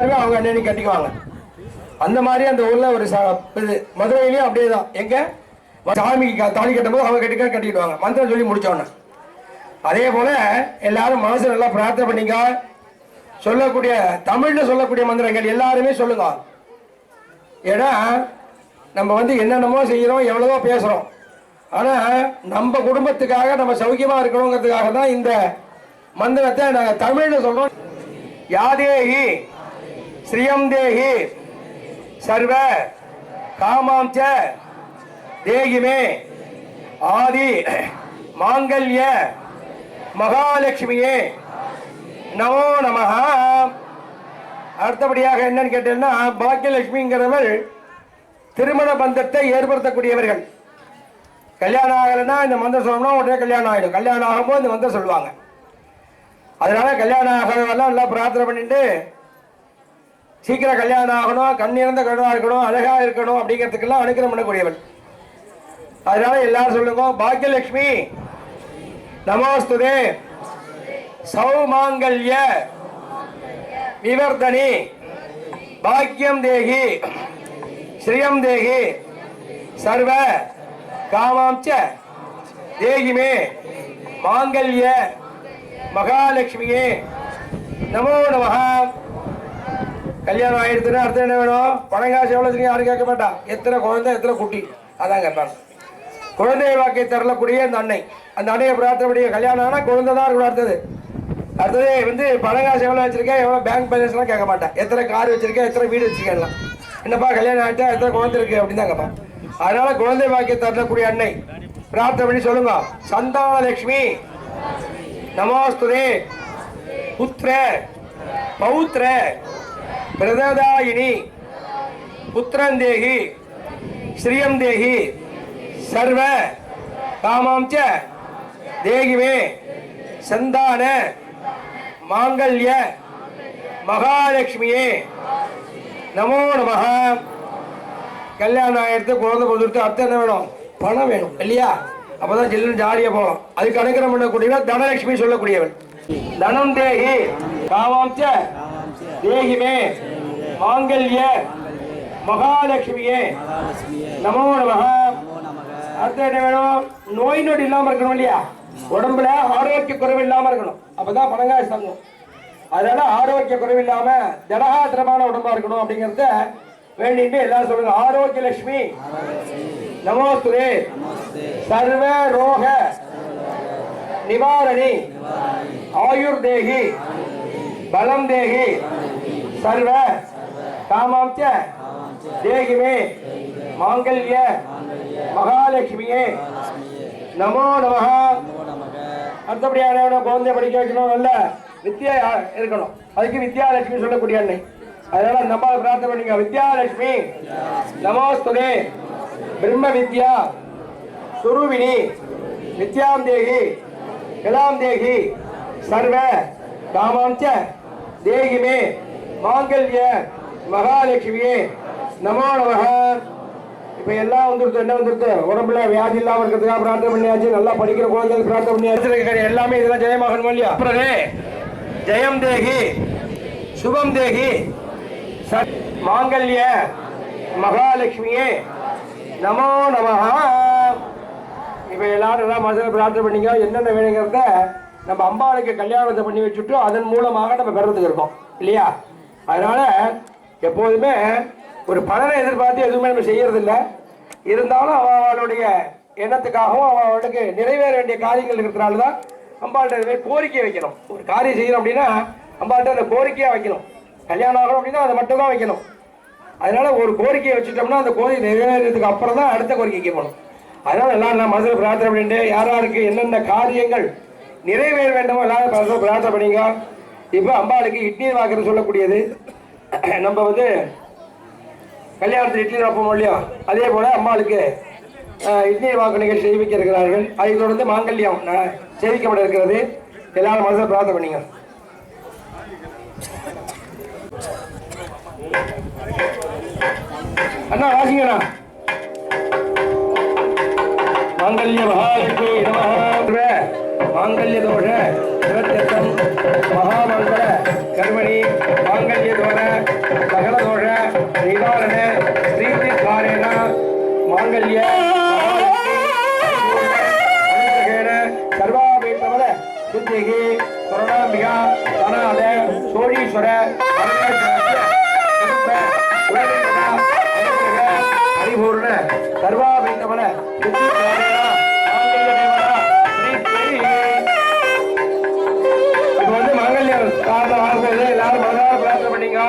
அவங்க அண்ணனி கட்டிக்குவாங்க. அந்த மாதிரி அந்த ஊர்ல ஒரு இது மதுரையிலயும் அப்படியேதான். எங்க சாமிக்கு தாலி கட்டும் போது அவங்க கட்டிக்கிடுவாங்க மந்திரம் சொல்லி முடிச்சோன்னு. அதே போல எல்லாரும் மனசு நல்லா பிரார்த்தனை பண்ணிங்க. சொல்லக்கூடிய தமிழ்ல சொல்லக்கூடிய மந்திரங்கள் எல்லாருமே சொல்லுங்க. ஏன்னா நம்ம என்னென்னமோ செய்யறோம், எவ்வளவோ பேசுறோம். ஆனா நம்ம குடும்பத்துக்காக நம்ம சௌக்கியமா இருக்கணுங்கிறதுக்காக தான் இந்த மந்திரத்தை நாங்க தமிழ்ல சொல்றோம். யாதேஹி ஸ்ரீயம் தேஹி சர்வ காமாம் ச தேகிமே ஆதி மாங்கல்ய மகாலட்சுமியே நமோ நமஹ. அடுத்தபடியாக என்னன்னு கேட்டீங்கன்னா, பாக்கியலட்சுமிங்கிறவர்கள் திருமண பந்தத்தை ஏற்படுத்தக்கூடியவர்கள். கல்யாணம் ஆகலைன்னா இந்த மந்திரம் சொல்லணும்னா உடனே கல்யாணம் ஆகிடும். கல்யாணம் ஆகும்போது இந்த மந்திரம் சொல்லுவாங்க. அதனால கல்யாணம் ஆகிறவெல்லாம் நல்லா பிரார்த்தனை பண்ணிட்டு சீக்கிரம் கல்யாணம் ஆகணும், கண்ணிறந்த கண்ணா இருக்கணும், அழகா இருக்கணும் அப்படிங்கிறதுக்கெல்லாம் அனுகிரகம் பண்ணக்கூடியவள். அதனால எல்லாரும் சொல்லுங்க, பாக்கியலட்சுமி நமோஸ்துதே சௌமாங்கல்ய விவர்தனி பாக்கியம் தேகி ஸ்ரீயம் தேகி சர்வ காமாம் ச தேகிமே மாங்கல்ய மகாலட்சுமியே நமோ நமஹ. கல்யாணம் ஆயிடுச்சுன்னா அர்த்தம் என்ன வேணும்? பணம் காசு எவ்வளவு யாரும் கேட்க மாட்டா. எத்தனை குழந்தை எத்தனை குட்டி அதான் கேட்பாங்க. குழந்தை வாக்கை தரக்கூடிய அந்த அன்னை, அந்த அன்னையை பிரார்த்தனை கல்யாணம் ஆனால் குழந்தை தான் இருக்கும். அடுத்தது பணம் காசு எவ்வளோ வச்சிருக்கேன், எவ்வளோ பேங்க் பேலன்ஸ்லாம் கேட்க மாட்டேன். எத்தனை கார் வச்சிருக்கேன், எத்தனை வீடு வச்சிருக்கேன், என்னப்பா கல்யாணம் ஆகிட்டா எத்தனை குழந்தை இருக்கு அப்படின்னு தான் கேட்பான். அதனால குழந்தை வாக்கை தரக்கூடிய அன்னை பிரார்த்தனை பண்ணி சொல்லுங்க. சந்தானலட்சுமி நமோஸ்துதே புத்திர பௌத்திர பிரததாயினி புத்திரன் தேகி ஸ்ரீயம் தேகி சர்வ காமாம் ச தேகிமே சந்தான மாங்கல்ய மகாலட்சுமியே நமோ நமஹ. கல்யாணம் ஆயிரத்து குழந்தை கொடுத்துட்டு அர்த்தம் என்ன வேணும்? பணம் வேணும் இல்லையா? அப்பதான் ஜில்லுன்னு ஜாலியா போகலாம். அதுக்கு அனுகிரகம் பண்ணக்கூடியவள் தனலட்சுமி சொல்லக்கூடியவள். தனம் தேகி காமாம் ச தேகிமே மாங்கல்ய மகாலட்சுமியே நமோ நமஹ. அடுத்து என்ன வேணும்? நோய் நொடி இல்லாம இருக்கணும் இல்லையா? உடம்புல ஆரோக்கிய குறைவு இல்லாம இருக்கணும். அப்பதான் பணங்காசு தங்கும். அதனால ஆரோக்கிய குறைவு இல்லாம திடகாத்திரமான உடம்பா இருக்கணும் அப்படிங்கறத வேண்டிட்டு எல்லாரும் சொல்லுங்க. ஆரோக்கிய லட்சுமி நமோஸ்துதே சர்வ ரோக நிவாரணி ஆயுர் தேகி பலம் தேகி சர்வ காமாம் ச தேகிமே மாங்கல்ய மகாலட்சுமியே நமோ நமஹ. அடுத்தபடியான குழந்தைய படிக்க வைக்கணும், நல்ல வித்யா இருக்கணும். அதுக்கு வித்யாலட்சுமி சொல்லக்கூடிய அன்னை. அதனால நம்ம பிரார்த்தனை பண்ணிக்க. வித்யாலட்சுமி நமோஸ்துதே பிரம்ம வித்யா சுரூபிணி வித்யாம் தேகி கலாம் தேகி சர்வ காமாம் ச தேகிமே மாங்கல்ய மகாலட்சுமியே நமோ நமஹ. இப்ப எல்லாம் என்ன வந்துருக்கு? உடம்புல வியாதி இல்லாம இருக்கிறதுக்காக பிரார்த்தனை பண்ணியாச்சு. நல்லா படிக்கிற குழந்தைகள் பிரார்த்தனை பண்ணியாச்சு. எல்லாமே இதெல்லாம் ஜெயமாகணும் இல்லையா? ஜெயம் தேகி சுபம் தேகி மாங்கல்ய மகாலட்சுமியே நமோ நமஹ. இப்ப எல்லாரும் மனசுல பிரார்த்தனை பண்ணிங்க. என்னென்ன வேணுங்கிறத நம்ம அம்பாளுக்கு கல்யாணத்தை பண்ணி வச்சுட்டு அதன் மூலமாக நம்ம பெறதுக்கு இருக்கோம் இல்லையா? அதனால எப்போதுமே ஒரு பலனை எதிர்பார்த்து எதுவுமே நம்ம செய்யறது இல்லை. இருந்தாலும் அவளுடைய எண்ணத்துக்காகவும் அவளுக்கு நிறைவேற வேண்டிய காரியங்கள் இருக்கிறனால்தான் அம்பாள்கிட்ட கோரிக்கை வைக்கணும். ஒரு காரியம் செய்யணும் அப்படின்னா அம்பாள்கிட்ட அந்த கோரிக்கையா வைக்கணும். கல்யாணம் ஆகணும் அப்படின்னா அதை மட்டும் தான் வைக்கணும். அதனால ஒரு கோரிக்கையை வச்சுட்டோம்னா அந்த கோரிக்கை நிறைவேறதுக்கு அப்புறம் தான் அடுத்த கோரிக்கைக்கு போகணும். அதனால எல்லாரும் நான் மனசுல பிரார்த்தனை பண்ணிட்டு யாராருக்கு என்னென்ன காரியங்கள் நிறைவேற வேண்டுமோ எல்லாரும் மனசுல பிரார்த்தனை பண்ணிங்க. இப்போ அம்பாளுக்கு இட்லி வாக்குறது சொல்லக்கூடியது. நம்ம கல்யாணத்தில் இட்லி வைப்போம் இல்லையா? அதே போல அம்பாளுக்கு இட்லி வாக்கு நிகழ்ச்சி செய்விக்க இருக்கிறார்கள். அதை தொடர்ந்து மாங்கல்யம் சேவிக்கப்பட இருக்கிறது. எல்லாரும் மனசுல பிரார்த்தனை பண்ணிங்க. அண்ணா வாசிங்கண்ணா. மாங்கல்ய மகாலட்சுமி நமஹ. மாங்கல்ய தோஷ மகாமங்கள கர்மணி மாங்கல்யதோர சகலதோஷ நிவாரண பிரீத்தி காரேன மாங்கல்ய சர்வாபீட்டமல சித்திகி கருணாம்பிகா தனாத சோழீஸ்வர பரிபூர்ண சர்வாபீட்டமல சித்தி காரேன இப்போ வந்து மாங்கல்யம் காரணம் ஆகுது. எல்லாரும் மனதார பிரார்த்தனை பண்ணீங்க.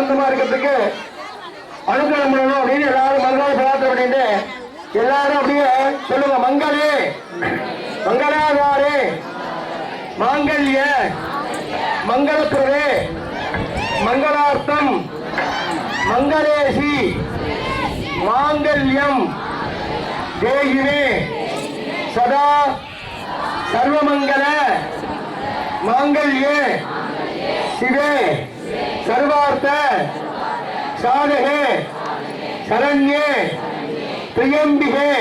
ஆனந்தமா இருக்கிறதுக்கு அனுகிரகம் பண்ணணும் அப்படின்னு எல்லாரும் மனதால பிரார்த்தனை பண்ணிட்டு எல்லாரும் அப்படியே சொல்லுங்க. மங்களே மங்களாதாரே மாங்கல்ய மங்களப்பிரதே மங்களார்த்தம் மங்களேசி மாங்கல்யம் தேகிவே சதா சர்வமங்கல மாங்கல்யே சிவே சர்வார்த்த சாதகே சரண்யே திரியம்பிகே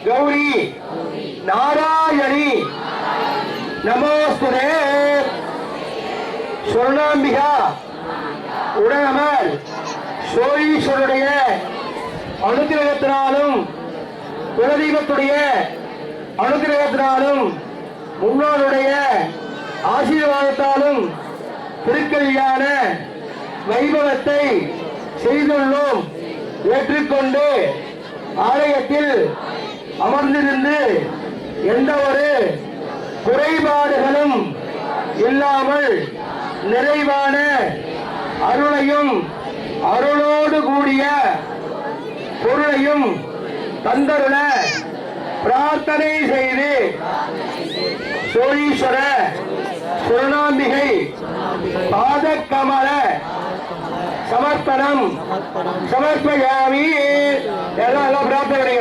கௌரி நாராயணி நமோஸ்துதே. சொர்ணாம்பிகா உடனமர் சோழீஸ்வருடைய அனுகிரகத்தினாலும் குலதெய்வத்துடைய அனுகிரகத்தினாலும் முன்னோருடைய ஆசீர்வாதத்தாலும் திருக்கல்யாண வைபவத்தை செய்துள்ளோம். ஏற்றுக்கொண்டு ஆலயத்தில் அமர்ந்திருந்து எந்த ஒரு குறைபாடுகளும் இல்லாமல் நிறைவான அருளையும் அருளோடு கூடிய பொருளையும் தந்தருள பிரார்த்தனை செய்து சோழீஸ்வர சுரணாம்பிகை பாதக்கமல சமர்ப்பணம் சமர்ப்பயாமி. எல்லாம் பிரார்த்தனை.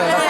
வந்து